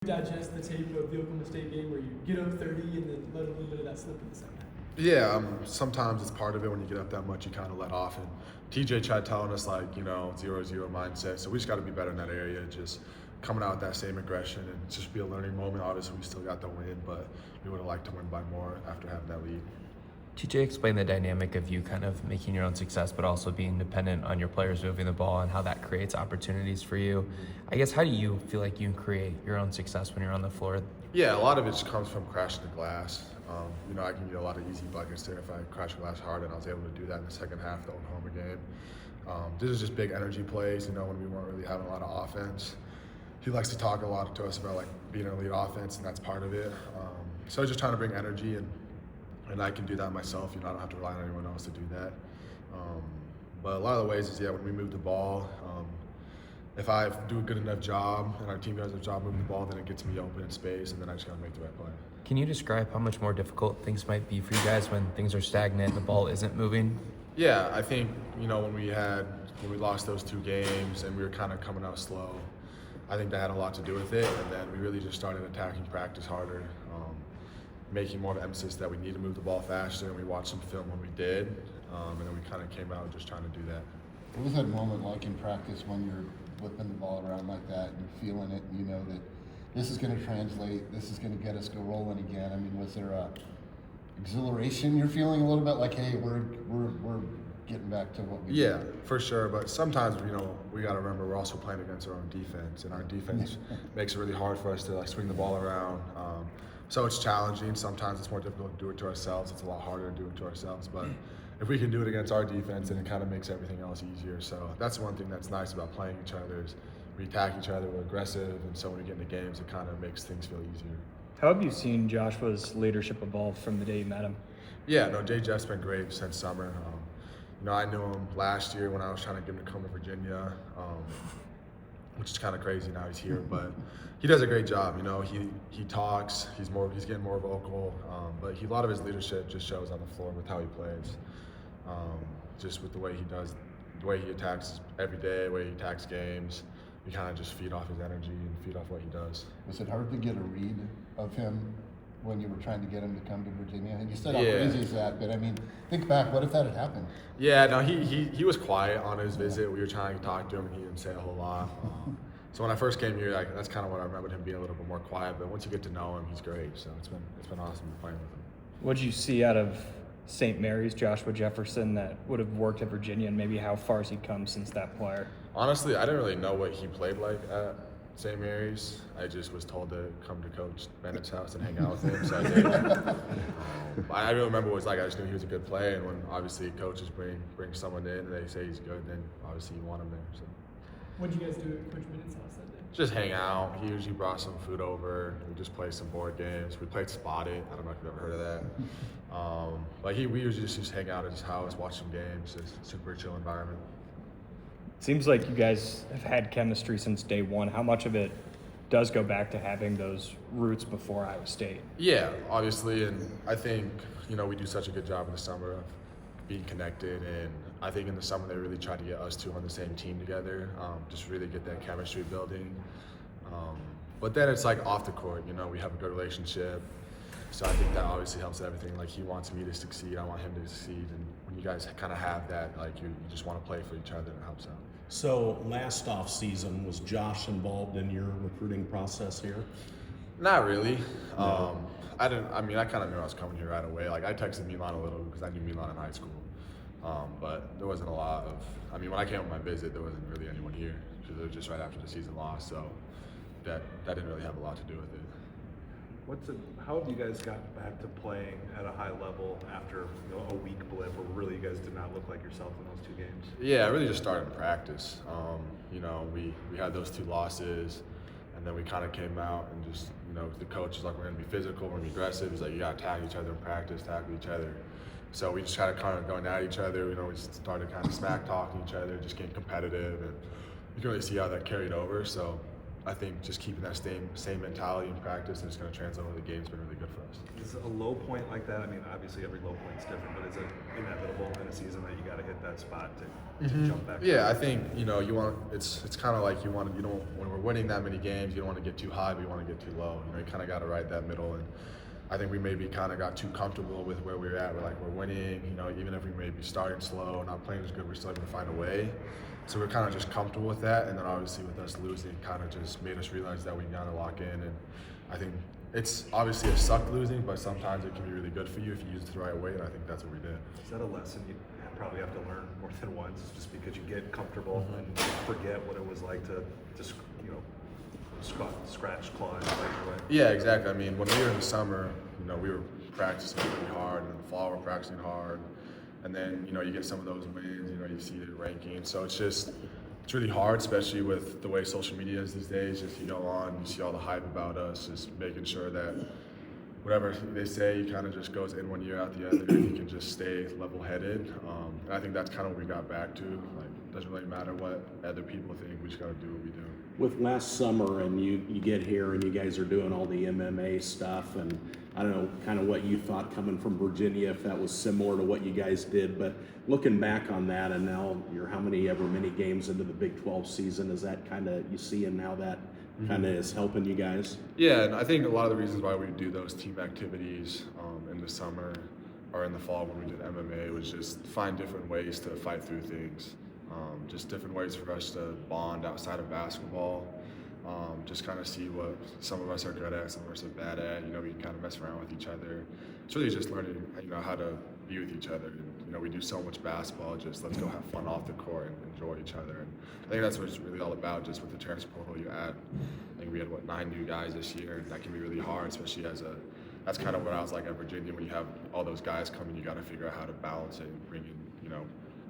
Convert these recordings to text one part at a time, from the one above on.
digest the tape of the Oklahoma State game where you get up 30 and then let a little bit of that slip in the second half? Yeah, sometimes it's part of it when you get up that much, you kind of let off. And TJ tried telling us, 0-0 mindset. So we just got to be better in that area, just coming out with that same aggression and just be a learning moment. Obviously, we still got the win, but we would have liked to win by more after having that lead. TJ explained the dynamic of you kind of making your own success, but also being dependent on your players moving the ball and how that creates opportunities for you. I guess, how do you feel like you can create your own success when you're on the floor? Yeah, a lot of it just comes from crashing the glass. I can get a lot of easy buckets there if I crash the glass hard, and I was able to do that in the second half to Oklahoma game. This is just big energy plays, when we weren't really having a lot of offense. He likes to talk a lot to us about being an elite offense, and that's part of it. So just trying to bring energy, and I can do that myself. I don't have to rely on anyone else to do that. But a lot of the ways is, when we move the ball, if I do a good enough job and our team does a job moving the ball, then it gets me open in space, and then I just got to make the right play. Can you describe how much more difficult things might be for you guys when things are stagnant and the ball isn't moving? Yeah, I think, when we lost those 2 games and we were kind of coming out slow, I think that had a lot to do with it. And then we really just started attacking practice harder, making more of an emphasis that we need to move the ball faster, and we watched some film when we did, and then we kind of came out just trying to do that. What was that moment like in practice when you're whipping the ball around like that and feeling it, and you know that this is going to translate, this is going to get us go rolling again? I mean, was there a exhilaration you're feeling a little bit like, hey, we're getting back to what we Yeah, for sure. But sometimes, we got to remember we're also playing against our own defense, and our defense makes it really hard for us to swing the ball around. So it's challenging. Sometimes it's more difficult to do it to ourselves. It's a lot harder to do it to ourselves. But if we can do it against our defense, then it kind of makes everything else easier. So that's one thing that's nice about playing each other is we attack each other, we're aggressive, and so when we get into games, it kind of makes things feel easier. How have you seen Joshua's leadership evolve from the day you met him? Yeah, no, Jeff's been great since summer. I knew him last year when I was trying to get him to come to Virginia, which is kind of crazy now he's here, but he does a great job. He talks, he's getting more vocal, but a lot of his leadership just shows on the floor with how he plays, just with the way he does, the way he attacks every day, the way he attacks games. We kind of just feed off his energy and feed off what he does. Was it hard to get a read of him when you were trying to get him to come to Virginia? And you said how crazy is that, but I mean, think back, what if that had happened? Yeah, no, he was quiet on his visit. We were trying to talk to him, and he didn't say a whole lot. So when I first came here, that's kind of what I remembered, him being a little bit more quiet. But once you get to know him, he's great. So it's been awesome playing with him. What did you see out of St. Mary's, Joshua Jefferson, that would have worked at Virginia, and maybe how far has he come since that player? Honestly, I didn't really know what he played like at St. Mary's. I just was told to come to Coach Bennett's house and hang out with him, so I did. I really remember what it was like. I just knew he was a good player, and when obviously coaches bring someone in and they say he's good, then obviously you want him there. So. What did you guys do at Coach Bennett's house that day? Just hang out. He usually brought some food over. We just played some board games. We played Spot It. I don't know if you've ever heard of that. But we usually just hang out at his house, watch some games. It's a super chill environment. Seems like you guys have had chemistry since day one. How much of it does go back to having those roots before Iowa State? Yeah, obviously, and I think, we do such a good job in the summer of being connected, and I think in the summer they really tried to get us two on the same team together, just really get that chemistry building. But then it's off the court, we have a good relationship, so I think that obviously helps everything. He wants me to succeed, I want him to succeed, and when you guys kind of have that, you just want to play for each other, and it helps out. So last off season, was Josh involved in your recruiting process here? Not really. No. I kind of knew I was coming here right away. I texted Milan a little because I knew Milan in high school. But there wasn't a lot of, when I came on my visit, there wasn't really anyone here. It was just right after the season lost, so that didn't really have a lot to do with it. How have you guys gotten back to playing at a high level after a week blip where really you guys did not look like yourself in those 2 games? Yeah, I really just started in practice. We had those 2 losses, and then we kind of came out and just, the coach was like, we're going to be physical, we're going to be aggressive. He's like, you got to tag each other in practice, tackle each other. So we just kind of going at each other. We started kind of smack talking each other, just getting competitive, and you can really see how that carried over. So I think just keeping that same mentality in practice and it's going to translate over the game has been really good for us. Is a low point like that? I mean, obviously every low point's different, but is it inevitable in a season that you got to hit that spot to jump back? Yeah, I think you want it's kind of like you don't when we're winning that many games, you don't want to get too high, but you want to get too low. You kind of got to ride that middle, and I think we maybe kind of got too comfortable with where we're at. We're winning, even if we may be starting slow, not playing as good, we're still able to find a way. So we're kind of just comfortable with that, and then obviously with us losing, kind of just made us realize that we got to lock in. And I think it's obviously a sucked losing, but sometimes it can be really good for you if you use it the right way, and I think that's what we did. Is that a lesson you probably have to learn more than once, just because you get comfortable and forget what it was like to just scratch, claw, and fight your way? Yeah, exactly. I mean, when we were in the summer, we were practicing really hard, and in the fall we're practicing hard, and then you get some of those wins, you see the ranking. So it's really hard, especially with the way social media is these days. Just you go on, you see all the hype about us, just making sure that whatever they say kind of just goes in one ear out the other. If you can just stay level-headed, and I think that's kind of what we got back to. It doesn't really matter what other people think. We just got to do what we do. With last summer and you get here and you guys are doing all the MMA stuff, and I don't know kind of what you thought coming from Virginia, if that was similar to what you guys did, but looking back on that, and now you're how many games into the Big 12 season, is that kind of you seeing now that kind of is helping you guys? Yeah, and I think a lot of the reasons why we do those team activities in the summer or in the fall when we did MMA was just find different ways to fight through things. Just different ways for us to bond outside of basketball. Just kind of see what some of us are good at, some of us are bad at. We can kind of mess around with each other. It's really just learning, how to be with each other. And, we do so much basketball. Just let's go have fun off the court and enjoy each other. And I think that's what it's really all about. Just with the transfer portal you add, I think we had 9 new guys this year, and that can be really hard, especially that's kind of what I was like at Virginia. When you have all those guys coming, you got to figure out how to balance it and bring in,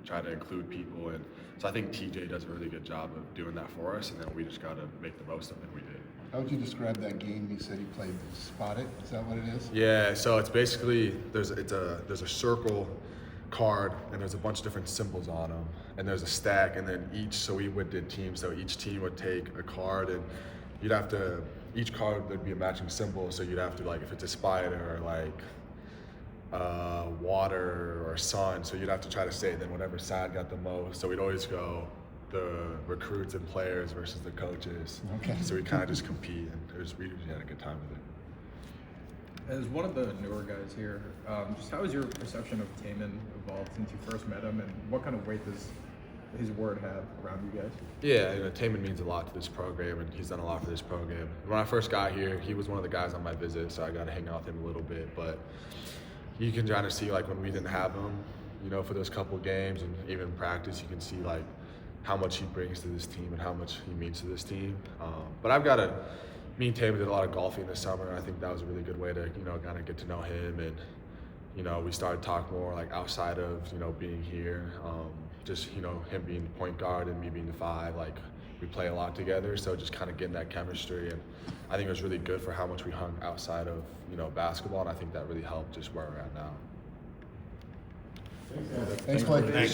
try to include people. And so I think TJ does a really good job of doing that for us, and then we just got to make the most of it. We did. How would you describe that game you said you played? Spot It? Is that what it is? Yeah, so it's basically there's a circle card and there's a bunch of different symbols on them, and there's a stack, and then did teams, so each team would take a card, and you'd have to, each card there'd be a matching symbol, so you'd have to, if it's a spider or water or sun, so you'd have to try to say then whatever side got the most. So we'd always go the recruits and players versus the coaches. Okay. So we kind of just compete, and we usually had a good time with it. As one of the newer guys here, just how has your perception of Taman evolved since you first met him, and what kind of weight does his word have around you guys? Yeah, Taman means a lot to this program, and he's done a lot for this program. When I first got here, he was one of the guys on my visit, so I got to hang out with him a little bit. But you can kind of see, when we didn't have him, for those couple games, and even practice, you can see, how much he brings to this team and how much he means to this team. But me and Taman did a lot of golfing this summer, and I think that was a really good way to, kind of get to know him. And, we started talking more, outside of, being here. Just, him being the point guard and me being the 5, we play a lot together. So just kind of getting that chemistry. And I think it was really good for how much we hung outside of, basketball. And I think that really helped just where we're at now. Thanks, Blake. Thanks.